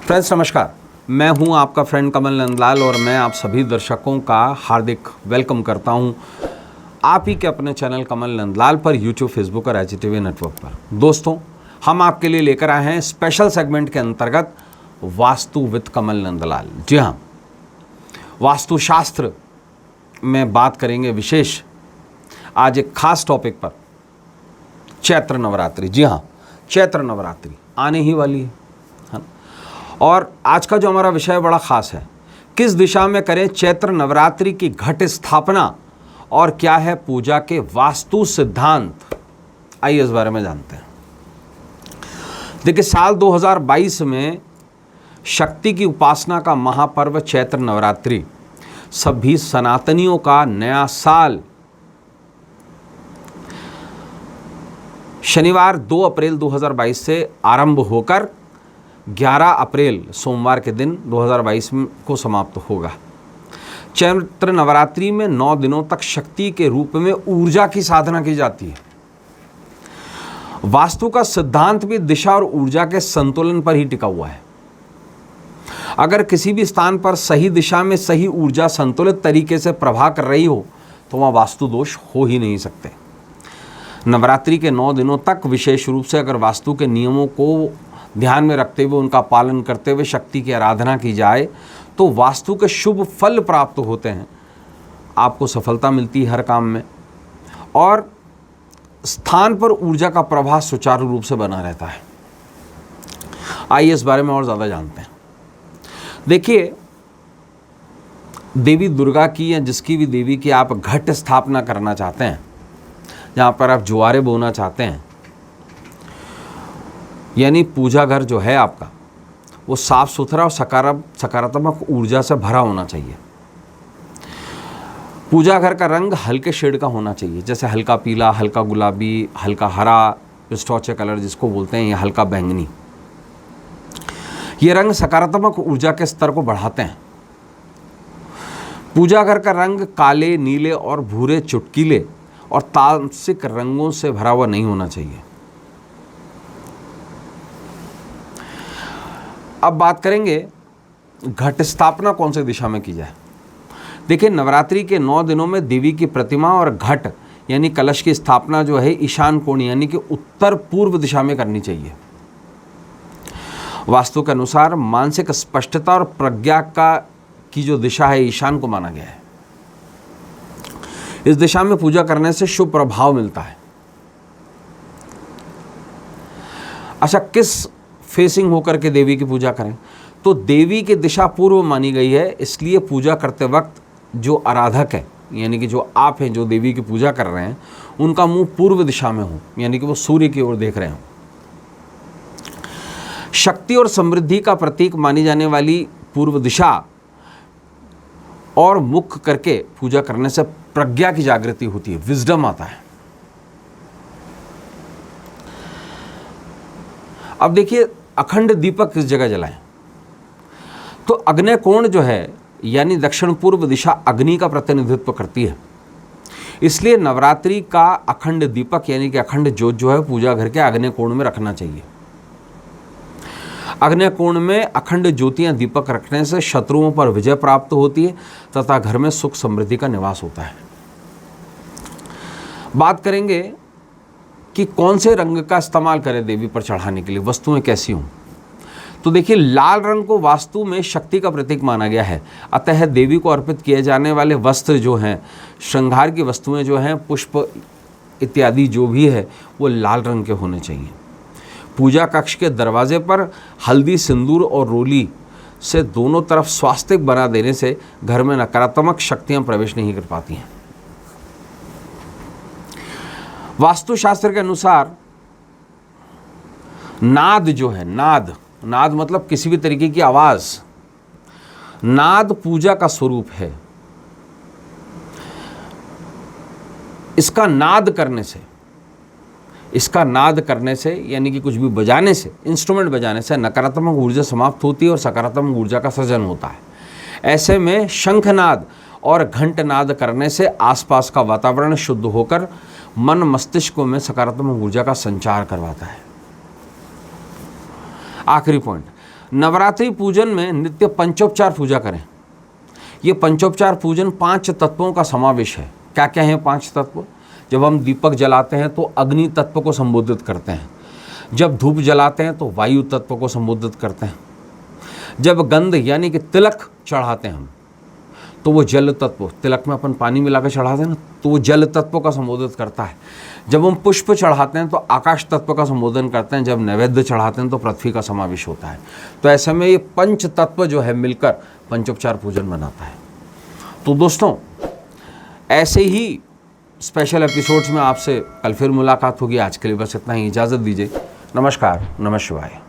Friends नमस्कार, मैं हूं आपका फ्रेंड कमल नंदलाल और मैं आप सभी दर्शकों का हार्दिक वेलकम करता हूं आप ही के अपने चैनल कमल नंदलाल पर यूट्यूब, फेसबुक और एचटीवी नेटवर्क पर। दोस्तों, हम आपके लिए लेकर आए हैं स्पेशल सेगमेंट के अंतर्गत वास्तु विद कमल नंदलाल। जी हाँ, वास्तुशास्त्र में बात करेंगे विशेष आज एक खास टॉपिक पर, चैत्र नवरात्रि। जी हाँ, चैत्र नवरात्रि आने ही वाली है ना? और आज का जो हमारा विषय बड़ा खास है, किस दिशा में करें चैत्र नवरात्रि की घट स्थापना और क्या है पूजा के वास्तु सिद्धांत। आइए इस बारे में जानते हैं। देखिए, साल 2022 में शक्ति की उपासना का महापर्व चैत्र नवरात्रि सभी सनातनियों का नया साल शनिवार 2 अप्रैल 2022 से आरंभ होकर 11 अप्रैल सोमवार के दिन 2022 को समाप्त होगा। चैत्र नवरात्रि में 9 दिनों तक शक्ति के रूप में ऊर्जा की साधना की जाती है। वास्तु का सिद्धांत भी दिशा और ऊर्जा के संतुलन पर ही टिका हुआ है। अगर किसी भी स्थान पर सही दिशा में सही ऊर्जा संतुलित तरीके से प्रभाव कर रही हो तो वहाँ वास्तु दोष हो ही नहीं सकते। नवरात्रि के 9 दिनों तक विशेष रूप से अगर वास्तु के नियमों को ध्यान में रखते हुए उनका पालन करते हुए शक्ति की आराधना की जाए तो वास्तु के शुभ फल प्राप्त होते हैं। आपको सफलता मिलती है हर काम में और स्थान पर ऊर्जा का प्रवाह सुचारू रूप से बना रहता है। आइए इस बारे में और ज़्यादा जानते हैं। देखिए, देवी दुर्गा की या जिसकी भी देवी की आप घट स्थापना करना चाहते हैं, जहाँ पर आप जुआरे बोना चाहते हैं, यानी पूजा घर जो है आपका वो साफ सुथरा और सकारात्मक ऊर्जा से भरा होना चाहिए। पूजा घर का रंग हल्के शेड का होना चाहिए, जैसे हल्का पीला, हल्का गुलाबी, हल्का हरा, पिस्टोचे कलर जिसको बोलते हैं, या हल्का बैंगनी। ये रंग सकारात्मक ऊर्जा के स्तर को बढ़ाते हैं। पूजा घर का रंग काले, नीले और भूरे चुटकीले और तामसिक रंगों से भरा हुआ नहीं होना चाहिए। अब बात करेंगे घट स्थापना कौन सी दिशा में की जाए। देखिए, नवरात्रि के 9 दिनों में देवी की प्रतिमा और घट यानी कलश की स्थापना जो है ईशान कोण यानी कि उत्तर पूर्व दिशा में करनी चाहिए। वास्तु के अनुसार मानसिक स्पष्टता और प्रज्ञा की जो दिशा है ईशान को माना गया है। इस दिशा में पूजा करने से शुभ प्रभाव मिलता है। अच्छा, किस फेसिंग होकर के देवी की पूजा करें? तो देवी की दिशा पूर्व मानी गई है, इसलिए पूजा करते वक्त जो आराधक है यानी कि जो आप हैं, जो देवी की पूजा कर रहे हैं, उनका मुंह पूर्व दिशा में हो, यानी कि वो सूर्य की ओर देख रहे हो। शक्ति और समृद्धि का प्रतीक मानी जाने वाली पूर्व दिशा और मुख करके पूजा करने से प्रज्ञा की जागृति होती है, विजडम आता है। अब देखिए, अखंड दीपक किस जगह जलाएं? तो अग्नि कोण जो है यानी दक्षिण पूर्व दिशा अग्नि का प्रतिनिधित्व करती है, इसलिए नवरात्रि का अखंड दीपक यानी कि अखंड ज्योत जो है पूजा घर के अग्नि कोण में रखना चाहिए। अग्नि कोण में अखंड ज्योतियां दीपक रखने से शत्रुओं पर विजय प्राप्त होती है तथा घर में सुख समृद्धि का निवास होता है। बात करेंगे कि कौन से रंग का इस्तेमाल करें देवी पर चढ़ाने के लिए, वस्तुएं कैसी हों। तो देखिए, लाल रंग को वास्तु में शक्ति का प्रतीक माना गया है, अतः देवी को अर्पित किए जाने वाले वस्त्र जो हैं, श्रृंगार की वस्तुएं जो हैं, पुष्प इत्यादि जो भी है, वो लाल रंग के होने चाहिए। पूजा कक्ष के दरवाजे पर हल्दी, सिंदूर और रोली से दोनों तरफ स्वास्तिक बना देने से घर में नकारात्मक शक्तियां प्रवेश नहीं कर पाती हैं। वास्तुशास्त्र के अनुसार नाद जो है, नाद मतलब किसी भी तरीके की आवाज, नाद पूजा का स्वरूप है। इसका नाद करने से यानी कि कुछ भी बजाने से, इंस्ट्रूमेंट बजाने से नकारात्मक ऊर्जा समाप्त होती है और सकारात्मक ऊर्जा का सृजन होता है। ऐसे में शंखनाद और घंटनाद करने से आसपास का वातावरण शुद्ध होकर मन मस्तिष्क में सकारात्मक ऊर्जा का संचार करवाता है। आखिरी पॉइंट, नवरात्रि पूजन में नित्य पंचोपचार पूजा करें। ये पंचोपचार पूजन 5 तत्वों का समावेश है। क्या क्या है 5 तत्व? जब हम दीपक जलाते हैं तो अग्नि तत्व को संबोधित करते हैं। जब धूप जलाते हैं तो वायु तत्व को संबोधित करते हैं। जब गंध यानी कि तिलक चढ़ाते हैं हम तो वो जल तत्व, तिलक में अपन पानी मिलाकर चढ़ाते हैं ना, तो वो जल तत्व का संबोधित करता है। जब हम पुष्प चढ़ाते हैं तो आकाश तत्व का संबोधन करते हैं। जब नैवेद्य चढ़ाते हैं तो पृथ्वी का समावेश होता है। तो ऐसे में ये 5 तत्व जो है मिलकर पंचोपचार पूजन बनाता है। तो दोस्तों, ऐसे ही स्पेशल एपिसोड्स में आपसे कल फिर मुलाकात होगी। आज के लिए बस इतना ही, इजाज़त दीजिए। नमस्कार, नमः शिवाय।